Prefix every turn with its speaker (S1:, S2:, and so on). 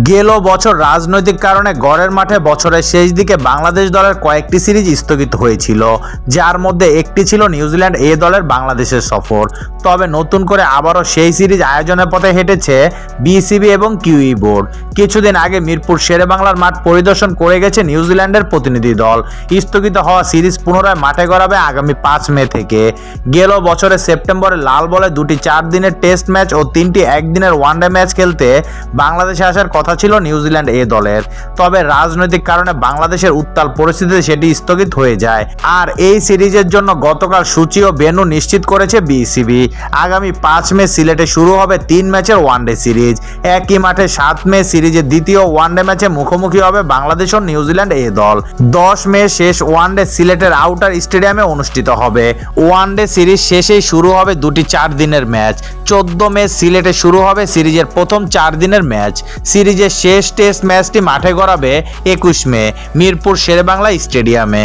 S1: গেল বছর রাজনৈতিক কারণে গড়ের মাঠে বছরের শেষ দিকে বাংলাদেশ দলের কয়েকটি সিরিজ স্থগিত হয়েছিল, যার মধ্যে একটি ছিল নিউজিল্যান্ড এ দলের বাংলাদেশের সফর। তবে নতুন করে আবারও সেই সিরিজ আয়োজনের পথে হেঁটেছে বিসিবি এবং কিউই বোর্ড। কিছুদিন আগে মিরপুর শেরেবাংলার মাঠ পরিদর্শন করে গেছে নিউজিল্যান্ডের প্রতিনিধি দল। স্থগিত হওয়া সিরিজ পুনরায় মাঠে গড়াবে আগামী 5 মে থেকে। গেল বছরের সেপ্টেম্বরে লাল বলে 2টি 4 দিনের টেস্ট ম্যাচ ও 3টি একদিনের ওয়ানডে ম্যাচ খেলতে বাংলাদেশে আসার কথা ছিল নিউজিল্যান্ড এ দলের। তবে রাজনৈতিক কারণে বাংলাদেশের উত্তাল পরিস্থিতিতে সেটি স্থগিত হয়ে যায়। আর এই সিরিজের জন্য গতকাল সূচি ও ভেন্যু নিশ্চিত করেছে বিসিবি। আগামী 5 মে সিলেটে শুরু হবে 3 ম্যাচের ওয়ানডে সিরিজ। একই মাঠে 7 মে সিরিজের দ্বিতীয় ওয়ানডে ম্যাচে মুখোমুখি হবে বাংলাদেশ ও নিউজিল্যান্ড এ দল। 10 মে শেষ ওয়ানডে সিলেটের আউটার স্টেডিয়ামে অনুষ্ঠিত হবে। ওয়ানডে সিরিজ শেষেই শুরু হবে 2টি 4 দিনের ম্যাচ। 14 মে সিলেটে শুরু হবে সিরিজের প্রথম 4 দিনের ম্যাচ। সিরিজের শেষ টেস্ট ম্যাচটি মাঠে গড়াবে 21 মে মিরপুর শেরেবাংলা স্টেডিয়ামে।